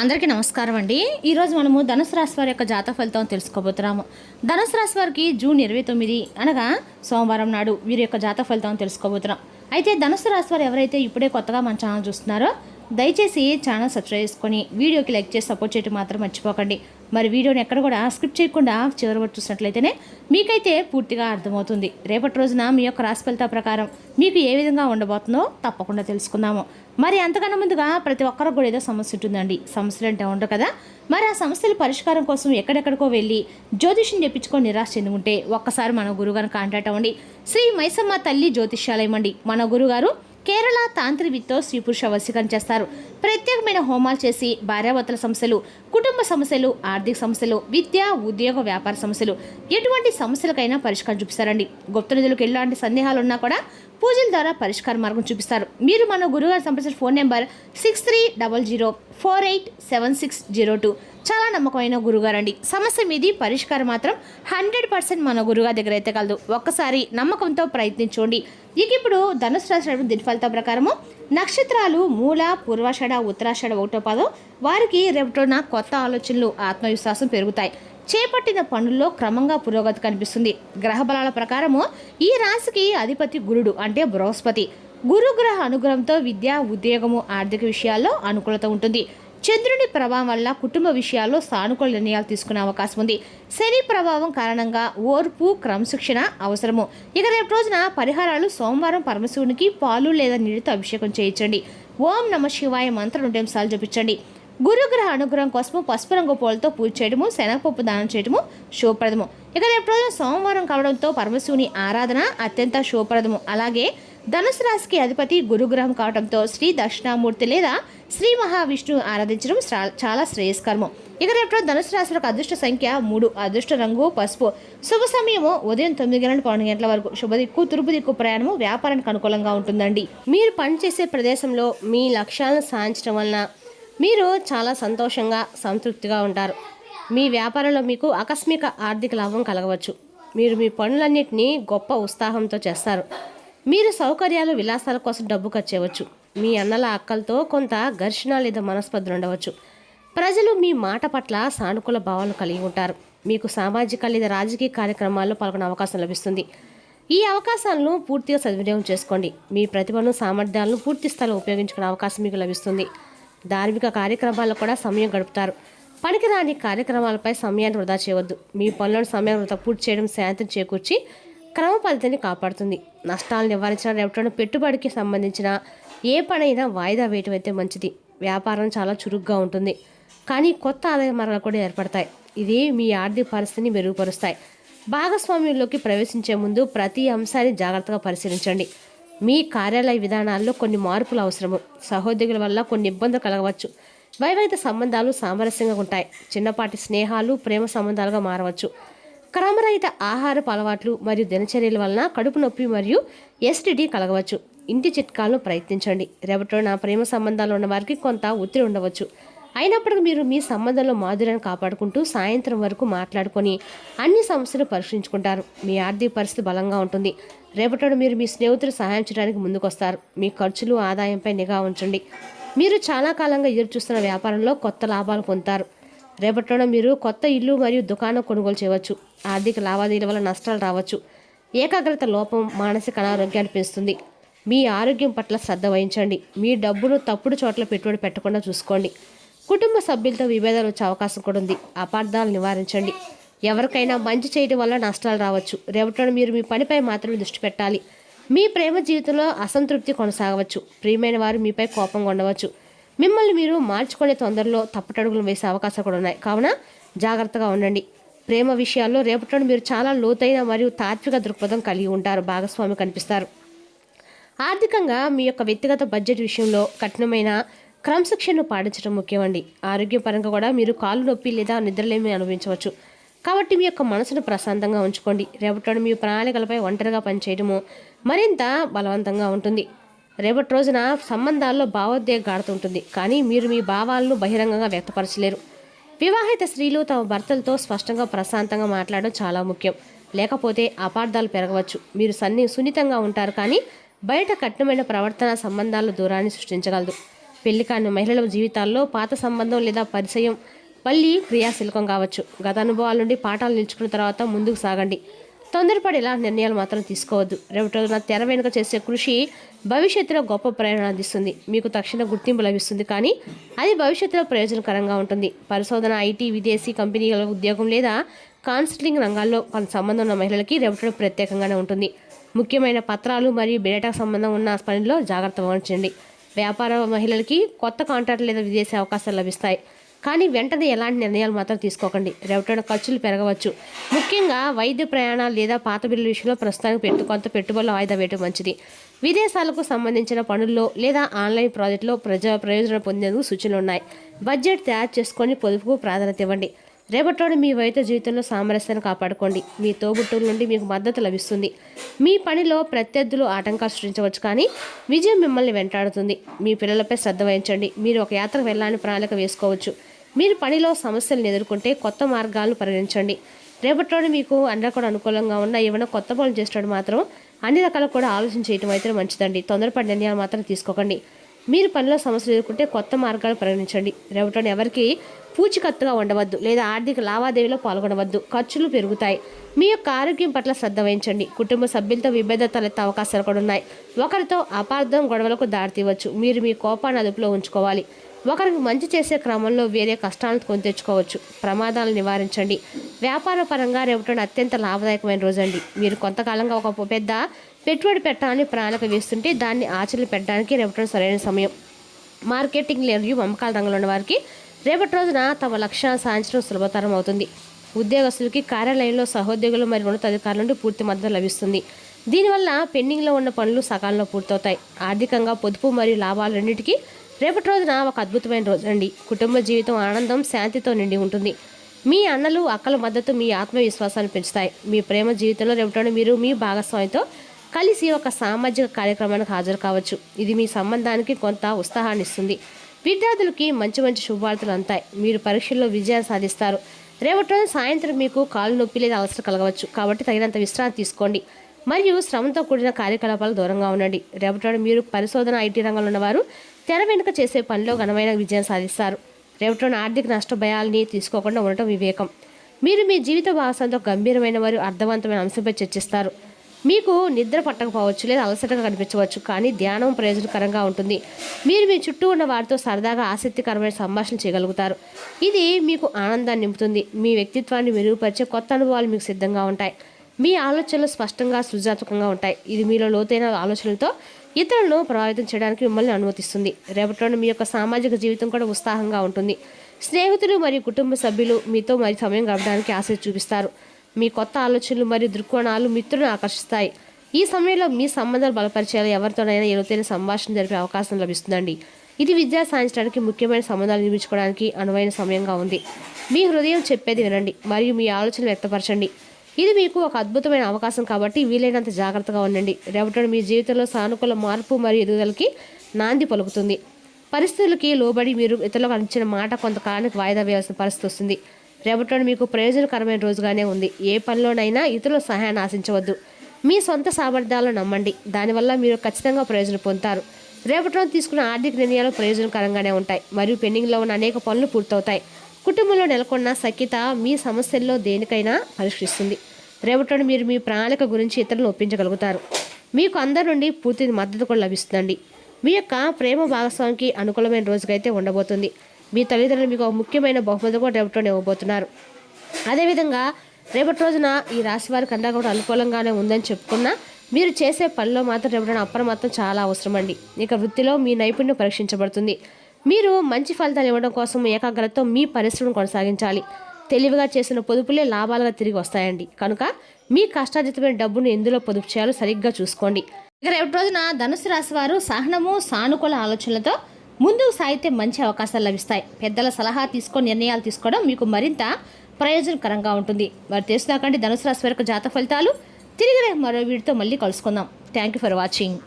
అందరికీ నమస్కారం అండి. ఈరోజు మనము ధనుసు రాశి వారి యొక్క జాతక ఫలితం తెలుసుకోబోతున్నాము. ధనుసు రాశి వారికి జూన్ 29 అనగా సోమవారం నాడు వీరి యొక్క జాతక ఫలితం తెలుసుకోబోతున్నాం. అయితే ధనుసు రాశి వారు ఎవరైతే ఇప్పుడే కొత్తగా మన ఛానల్ చూస్తున్నారో దయచేసి ఛానల్ సబ్స్క్రైబ్ చేసుకొని వీడియోకి లైక్ చేసి సపోర్ట్ చేయడం మాత్రం మర్చిపోకండి. మరి వీడియోని ఎక్కడ కూడా స్కిప్ చేయకుండా చివరి వరకు చూసినట్లయితేనే మీకైతే పూర్తిగా అర్థమవుతుంది. రేపటి రోజున మీ యొక్క రాశి ఫలితాల ప్రకారం మీకు ఏ విధంగా ఉండబోతుందో తప్పకుండా తెలుసుకుందాము. మరి అంతకన్నా ముందుగా ప్రతి ఒక్కరికి కూడా ఏదో సమస్య ఉంటుందండి. సమస్యలు అంటే ఉండవు కదా. మరి ఆ సమస్యల పరిష్కారం కోసం ఎక్కడెక్కడికో వెళ్ళి జ్యోతిష్యం చెప్పించుకొని నిరాశ చెందుకుంటే ఒక్కసారి మన గురుగారిని కాంటాక్ట్ అవ్వండి. శ్రీ మైసమ్మ తల్లి జ్యోతిష్యాలయం అండి. మన గురుగారు కేరళ తాంత్రికతో స్త్రీ పురుష వశీకరణ చేస్తారు. ప్రత్యేకమైన హోమాలు చేసి భార్యాభర్తల సమస్యలు, కుటుంబ సమస్యలు, ఆర్థిక సమస్యలు, విద్య, ఉద్యోగ, వ్యాపార సమస్యలు ఎటువంటి సమస్యలకైనా పరిష్కారం చూపిస్తారండి. గుప్త నిధులకు ఎలాంటి సందేహాలు ఉన్నా కూడా పూజల ద్వారా పరిష్కార మార్గం చూపిస్తారు. మీరు మన గురుగారు సంప్రదించిన ఫోన్ నెంబర్ 6300487602. చాలా నమ్మకమైన గురుగారు అండి. సమస్య మీది పరిష్కారం మాత్రం 100% మన గురుగారి దగ్గర అయితే కలదు. ఒక్కసారి నమ్మకంతో ప్రయత్నించండి. ఇక ఇప్పుడు ధనుసు రాశి దీని ఫలితం ప్రకారము నక్షత్రాలు మూల, పూర్వాషాఢ, ఉత్తరాషాఢ 1వ పాదం వారికి రేపటిన కొత్త ఆలోచనలు, ఆత్మవిశ్వాసం పెరుగుతాయి. చేపట్టిన పనుల్లో క్రమంగా పురోగతి కనిపిస్తుంది. గ్రహ బలాల ప్రకారము ఈ రాశికి అధిపతి గురుడు అంటే బృహస్పతి. గురుగ్రహ అనుగ్రహంతో విద్య, ఉద్యోగము, ఆర్థిక విషయాల్లో అనుకూలత ఉంటుంది. చంద్రుని ప్రభావం వల్ల కుటుంబ విషయాల్లో సానుకూల నిర్ణయాలు తీసుకునే అవకాశం ఉంది. శని ప్రభావం కారణంగా ఓర్పు, క్రమశిక్షణ అవసరము. ఇక రేపు రోజున పరిహారాలు సోమవారం పరమశివునికి పాలు లేదా నీటితో అభిషేకం చేయించండి. ఓం నమ శివాయ మంత్రం 2 నిమిషాలు జపించండి. గురుగ్రహ అనుగ్రహం కోసము పసుపు రంగు పూలతో పూజ చేయడము, శనగపప్పు దానం చేయడము శుభప్రదము. ఇక రేపు రోజున సోమవారం కావడంతో పరమశివుని ఆరాధన అత్యంత శుభప్రదము. అలాగే ధనుసు రాశికి అధిపతి గురుగ్రహం కావడంతో శ్రీ దక్షిణామూర్తి లేదా శ్రీ మహావిష్ణువు ఆరాధించడం చాలా శ్రేయస్కరము. ఇక రేపు ధనుసు రాశులకు అదృష్ట సంఖ్య 3, అదృష్ట రంగు పసుపు. శుభ సమయము ఉదయం 9 గంటల 12 గంటల వరకు. శుభ దిక్కు తూర్పు దిక్కు. ప్రయాణము వ్యాపారానికి అనుకూలంగా ఉంటుందండి. మీరు పనిచేసే ప్రదేశంలో మీ లక్ష్యాలను సాధించడం వలన మీరు చాలా సంతోషంగా, సంతృప్తిగా ఉంటారు. మీ వ్యాపారంలో మీకు ఆకస్మిక ఆర్థిక లాభం కలగవచ్చు. మీరు మీ పనులన్నింటినీ గొప్ప ఉత్సాహంతో చేస్తారు. మీరు సౌకర్యాలు, విలాసాల కోసం డబ్బు ఖర్చు చేయవచ్చు. మీ అన్నల అక్కలతో కొంత ఘర్షణ లేదా మనస్పర్ధలు ఉండవచ్చు. ప్రజలు మీ మాట పట్ల సానుకూల భావాలను కలిగి ఉంటారు. మీకు సామాజిక లేదా రాజకీయ కార్యక్రమాల్లో పాల్గొనే అవకాశం లభిస్తుంది. ఈ అవకాశాలను పూర్తిగా సద్వినియోగం చేసుకోండి. మీ ప్రతిభను, సామర్థ్యాలను పూర్తి స్థాయిలో ఉపయోగించుకునే అవకాశం మీకు లభిస్తుంది. ధార్మిక కార్యక్రమాల్లో కూడా సమయం గడుపుతారు. పనికిరాని కార్యక్రమాలపై సమయాన్ని వృధా చేయవద్దు. మీ పనులను సమయం వృధా పూర్తి చేయడం శాంతిని చేకూర్చి క్రమ పద్ధతిని కాపాడుతుంది. నష్టాలను నివారించడం, రేపటిన పెట్టుబడికి సంబంధించిన ఏ పనైనా వాయిదా వేయటం అయితే మంచిది. వ్యాపారం చాలా చురుగ్గా ఉంటుంది, కానీ కొత్త ఆదాయ మార్గాలు కూడా ఏర్పడతాయి. ఇది మీ ఆర్థిక పరిస్థితిని మెరుగుపరుస్తాయి. భాగస్వామ్యంలోకి ప్రవేశించే ముందు ప్రతి అంశాన్ని జాగ్రత్తగా పరిశీలించండి. మీ కార్యాలయ విధానాల్లో కొన్ని మార్పులు అవసరము. సహోద్యోగుల వల్ల కొన్ని ఇబ్బందులు కలగవచ్చు. వైవాహిక సంబంధాలు సామరస్యంగా ఉంటాయి. చిన్నపాటి స్నేహాలు ప్రేమ సంబంధాలుగా మారవచ్చు. క్రమరహిత ఆహారపు అలవాట్లు మరియు దినచర్యల వలన కడుపు నొప్పి మరియు ఎసిడిటీ కలగవచ్చు. ఇంటి చిట్కాలను ప్రయత్నించండి. రేపటిలో నా ప్రేమ సంబంధాలు ఉన్న వారికి కొంత ఒత్తిడి ఉండవచ్చు. అయినప్పటికీ మీరు మీ సంబంధంలో మాధుర్యాన్ని కాపాడుకుంటూ సాయంత్రం వరకు మాట్లాడుకొని అన్ని సమస్యలు పరిష్కరించుకుంటారు. మీ ఆర్థిక పరిస్థితి బలంగా ఉంటుంది. రేపటిలో మీరు మీ స్నేహితులు సహాయం చేయడానికి ముందుకొస్తారు. మీ ఖర్చులు, ఆదాయంపై నిఘా ఉంచండి. మీరు చాలా కాలంగా ఎదురు చూస్తున్న వ్యాపారంలో కొత్త లాభాలు పొందుతారు. రేపటిలో మీరు కొత్త ఇల్లు మరియు దుకాణం కొనుగోలు చేయవచ్చు. ఆర్థిక లావాదేవీల వల్ల నష్టాలు రావచ్చు. ఏకాగ్రత లోపం మానసిక అనారోగ్యాన్ని పెంచుతుంది. మీ ఆరోగ్యం పట్ల శ్రద్ధ వహించండి. మీ డబ్బును తప్పుడు చోట్ల పెట్టుబడి పెట్టకుండా చూసుకోండి. కుటుంబ సభ్యులతో విభేదాలు వచ్చే అవకాశం కూడా ఉంది. అపార్థాలు నివారించండి. ఎవరికైనా మంచి చేయడం వల్ల నష్టాలు రావచ్చు. రేపటిలో మీరు మీ పనిపై మాత్రమే దృష్టి పెట్టాలి. మీ ప్రేమ జీవితంలో అసంతృప్తి కొనసాగవచ్చు. ప్రియమైన వారు మీపై కోపంగా ఉండవచ్చు. మిమ్మల్ని మీరు మార్చుకునే తొందరలో తప్పటడుగులు వేసే అవకాశాలు కూడా ఉన్నాయి. కావున జాగ్రత్తగా ఉండండి. ప్రేమ విషయాల్లో రేపటిలో మీరు చాలా లోతైన మరియు తాత్విక దృక్పథం కలిగి ఉంటారు. భాగస్వామి కనిపిస్తారు. ఆర్థికంగా మీ యొక్క వ్యక్తిగత బడ్జెట్ విషయంలో కఠినమైన క్రమశిక్షణను పాటించడం ముఖ్యమండి. ఆరోగ్యపరంగా కూడా మీరు కాలు నొప్పి లేదా నిద్రలేమి అనుభవించవచ్చు. కాబట్టి మీ యొక్క మనసును ప్రశాంతంగా ఉంచుకోండి. రేపటి మీ ప్రణాళికలపై ఒంటరిగా పనిచేయడము మరింత బలవంతంగా ఉంటుంది. రేపటి రోజున సంబంధాల్లో భావోద్వేగ గాఢత ఉంటుంది, కానీ మీరు మీ భావాలను బహిరంగంగా వ్యక్తపరచలేరు. వివాహిత స్త్రీలు తమ భర్తలతో స్పష్టంగా, ప్రశాంతంగా మాట్లాడడం చాలా ముఖ్యం. లేకపోతే అపార్థాలు పెరగవచ్చు. మీరు సున్నితంగా ఉంటారు, కానీ బయట కఠినమైన ప్రవర్తన సంబంధాల దూరాన్ని సృష్టించగలదు. పెళ్లి కాని మహిళల జీవితాల్లో పాత సంబంధం లేదా పరిచయం మళ్ళీ క్రియాశీలకం కావచ్చు. గత అనుభవాల నుండి పాఠాలు నేర్చుకున్న తర్వాత ముందుకు సాగండి. తొందరపడి ఇలాంటి నిర్ణయాలు మాత్రం తీసుకోవద్దు. రేపటి రోజున తెర వెనుక చేసే కృషి భవిష్యత్తులో గొప్ప ప్రేరణ అందిస్తుంది. మీకు తక్షణ గుర్తింపు లభిస్తుంది, కానీ అది భవిష్యత్తులో ప్రయోజనకరంగా ఉంటుంది. పరిశోధన, ఐటీ, విదేశీ కంపెనీల ఉద్యోగం లేదా కన్సల్టింగ్ రంగాల్లో కొంత సంబంధం ఉన్న మహిళలకి రేపటి ప్రత్యేకంగానే ఉంటుంది. ముఖ్యమైన పత్రాలు మరియు డేటాకు సంబంధం ఉన్న పనిలో జాగ్రత్త వహించండి. వ్యాపార మహిళలకి కొత్త కాంట్రాక్ట్ లేదా విదేశీ అవకాశాలు లభిస్తాయి, కానీ వెంటనే ఎలాంటి నిర్ణయాలు మాత్రం తీసుకోకండి. రేపటి ఖర్చులు పెరగవచ్చు. ముఖ్యంగా వైద్య ప్రయాణాలు లేదా పాత బిల్లుల విషయంలో ప్రస్తుతానికి కొంత పెట్టుబడులు వాయిదా వేయడం మంచిది. విదేశాలకు సంబంధించిన పనుల్లో లేదా ఆన్లైన్ ప్రాజెక్టులో ప్రయోజనం పొందేందుకు సూచనలు ఉన్నాయి. బడ్జెట్ తయారు చేసుకొని పొదుపుకు ప్రాధాన్యత ఇవ్వండి. రేపటి మీ వైద్య జీవితంలో సామరస్యాన్ని కాపాడుకోండి. మీ తోబుట్టువుల నుండి మీకు మద్దతు లభిస్తుంది. మీ పనిలో ప్రత్యర్థులు ఆటంకాలు సృష్టించవచ్చు, కానీ విజయం మిమ్మల్ని వెంటాడుతుంది. మీ పిల్లలపై శ్రద్ధ వహించండి. మీరు ఒక యాత్రకు వెళ్ళాలని ప్రణాళిక వేసుకోవచ్చు. మీరు పనిలో సమస్యలను ఎదుర్కొంటే కొత్త మార్గాలను పరిగణించండి. రేపటి మీకు అందరూ కూడా అనుకూలంగా ఉన్న ఏమైనా కొత్త పనులు చేసేటప్పుడు మాత్రం అన్ని రకాలు కూడా ఆలోచన చేయడం అయితే మంచిదండి. తొందరపడి నిర్ణయాలు మాత్రం తీసుకోకండి. మీరు పనిలో సమస్యలు ఎదుర్కొంటే కొత్త మార్గాలు పరిగణించండి. రేపటి ఎవరికి పూచికత్తుగా ఉండవద్దు లేదా ఆర్థిక లావాదేవీలో పాల్గొనవద్దు. ఖర్చులు పెరుగుతాయి. మీ యొక్క ఆరోగ్యం పట్ల శ్రద్ధ వహించండి. కుటుంబ సభ్యులతో విభేదాలు ఎత్తే అవకాశాలు కూడా ఉన్నాయి. ఒకరితో అపార్థం, గొడవలకు దారితీయవచ్చు. మీరు మీ కోపాన్ని అదుపులో ఉంచుకోవాలి. ఒకరికి మంచి చేసే క్రమంలో వేరే కష్టాలను కొని తెచ్చుకోవచ్చు. ప్రమాదాలను నివారించండి. వ్యాపార పరంగా రేపటి అత్యంత లాభదాయకమైన రోజండి. మీరు కొంతకాలంగా ఒక పెద్ద పెట్టుబడి పెట్టాలని ప్రణాళిక వేస్తుంటే దాన్ని ఆచరణ పెట్టడానికి రేపటి సరైన సమయం. మార్కెటింగ్ మరియు అమ్మకాల రంగంలో ఉన్న వారికి రేపటి రోజున తమ లక్ష్యాలను సాధించడం సులభతరం అవుతుంది. ఉద్యోగస్తులకి కార్యాలయంలో సహోద్యోగులు మరియు ఉన్నతాధికారుల నుండి పూర్తి మద్దతు లభిస్తుంది. దీనివల్ల పెండింగ్లో ఉన్న పనులు సకాలంలో పూర్తవుతాయి. ఆర్థికంగా పొదుపు మరియు లాభాలు రెండింటికి రేపటి రోజున ఒక అద్భుతమైన రోజు అండి. కుటుంబ జీవితం ఆనందం, శాంతితో నిండి ఉంటుంది. మీ అన్నలు, అక్కల మద్దతు మీ ఆత్మవిశ్వాసాన్ని పెంచుతాయి. మీ ప్రేమ జీవితంలో రేపటి మీరు మీ భాగస్వామితో కలిసి ఒక సామాజిక కార్యక్రమానికి హాజరు కావచ్చు. ఇది మీ సంబంధానికి కొంత ఉత్సాహాన్ని ఇస్తుంది. విద్యార్థులకి మంచి శుభవార్తలు అంతాయి. మీరు పరీక్షల్లో విజయాన్ని సాధిస్తారు. రేపటి రోజు సాయంత్రం మీకు కాలు నొప్పి లేదా అవసరం కలగవచ్చు, కాబట్టి తగినంత విశ్రాంతి తీసుకోండి మరియు శ్రమతో కూడిన కార్యకలాపాలకు దూరంగా ఉండండి. రేపటి మీరు పరిశోధన, ఐటీ రంగంలో ఉన్నవారు తెర వెనుక చేసే పనిలో ఘనమైన విజయం సాధిస్తారు. రేపటి ఆర్థిక నష్ట భయాల్ని తీసుకోకుండా ఉండటం వివేకం. మీరు మీ జీవిత భాగస్వామితో గంభీరమైన మరియు అర్థవంతమైన అంశంపై చర్చిస్తారు. మీకు నిద్ర పట్టకపోవచ్చు లేదా అలసటగా కనిపించవచ్చు, కానీ ధ్యానం ప్రయోజనకరంగా ఉంటుంది. మీరు మీ చుట్టూ ఉన్న వారితో సరదాగా ఆసక్తికరమైన సంభాషణ చేయగలుగుతారు. ఇది మీకు ఆనందాన్ని నింపుతుంది. మీ వ్యక్తిత్వాన్ని మెరుగుపరిచే కొత్త అనుభవాలు మీకు సిద్ధంగా ఉంటాయి. మీ ఆలోచనలు స్పష్టంగా, సృజనాత్మకంగా ఉంటాయి. ఇది మీలో లోతైన ఆలోచనలతో ఇతరులను ప్రభావితం చేయడానికి మిమ్మల్ని అనుమతిస్తుంది. రేపటి మీ యొక్క సామాజిక జీవితం కూడా ఉత్సాహంగా ఉంటుంది. స్నేహితులు మరియు కుటుంబ సభ్యులు మీతో మరి సమయం గడపడానికి ఆసక్తి చూపిస్తారు. మీ కొత్త ఆలోచనలు మరియు దృక్కోణాలు మిత్రులను ఆకర్షిస్తాయి. ఈ సమయంలో మీ సంబంధాలు బలపరిచేలా ఎవరితోనైనా లోతైన సంభాషణ జరిపే అవకాశం లభిస్తుందండి. ఇది విద్యా సాధించడానికి, ముఖ్యమైన సంబంధాలు నిర్మించుకోవడానికి అనువైన సమయంగా ఉంది. మీ హృదయం చెప్పేది వినండి మరియు మీ ఆలోచనలు వ్యక్తపరచండి. ఇది మీకు ఒక అద్భుతమైన అవకాశం, కాబట్టి వీలైనంత జాగ్రత్తగా ఉండండి. రేపటి మీ జీవితంలో సానుకూల మార్పు మరియు ఎదుగుదలకి నాంది పలుకుతుంది. పరిస్థితులకి లోబడి మీరు ఇతరులకు అందించిన మాట కొంతకాలానికి వాయిదా వేయాల్సిన పరిస్థితి వస్తుంది. రేపటి మీకు ప్రయోజనకరమైన రోజుగానే ఉంది. ఏ పనిలోనైనా ఇతరుల సహాయాన్ని ఆశించవద్దు. మీ సొంత సామర్థ్యాలను నమ్మండి. దానివల్ల మీరు ఖచ్చితంగా ప్రయోజనం పొందుతారు. రేపటి తీసుకున్న ఆర్థిక నిర్ణయాలు ప్రయోజనకరంగానే ఉంటాయి మరియు పెండింగ్లో ఉన్న అనేక పనులు పూర్తవుతాయి. కుటుంబంలో నెలకొన్న సఖ్యత మీ సమస్యల్లో దేనికైనా పరిష్కరిస్తుంది. రేపటి మీరు మీ ప్రణాళిక గురించి ఇతరులను ఒప్పించగలుగుతారు. మీకు అందరి నుండి పూర్తి మద్దతు కూడా లభిస్తుందండి. మీ యొక్క ప్రేమ భాగస్వామికి అనుకూలమైన రోజుకైతే ఉండబోతుంది. మీ తల్లిదండ్రులు మీకు ఒక ముఖ్యమైన బహుమతి కూడా రేపటి ఇవ్వబోతున్నారు. అదేవిధంగా రేపటి రోజున ఈ రాశి వారికి అంతా కూడా అనుకూలంగానే ఉందని చెప్పుకున్నా మీరు చేసే పనిలో మాత్రం రేపటి అప్రమత్తం చాలా అవసరం అండి. ఇక వృత్తిలో మీ నైపుణ్యం పరీక్షించబడుతుంది. మీరు మంచి ఫలితాలు ఇవ్వడం కోసం ఏకాగ్రతతో మీ పరిశ్రమను కొనసాగించాలి. తెలివిగా చేసిన పొదుపులే లాభాలుగా తిరిగి వస్తాయండి. కనుక మీ కష్టార్జితమైన డబ్బును ఎందులో పొదుపు చేయాలో సరిగ్గా చూసుకోండి. ఇక రేపటి రోజున ధనుసు రాశి వారు సహనము, సానుకూల ఆలోచనలతో ముందుకు సాగితే మంచి అవకాశాలు లభిస్తాయి. పెద్దల సలహా తీసుకొని నిర్ణయాలు తీసుకోవడం మీకు మరింత ప్రయోజనకరంగా ఉంటుంది. మరి తెలుసుదాకండి ధనుసు రాశి వారికి జాతక ఫలితాలు. తిరిగి మరో వీడితో మళ్ళీ కలుసుకుందాం. Thank you for watching.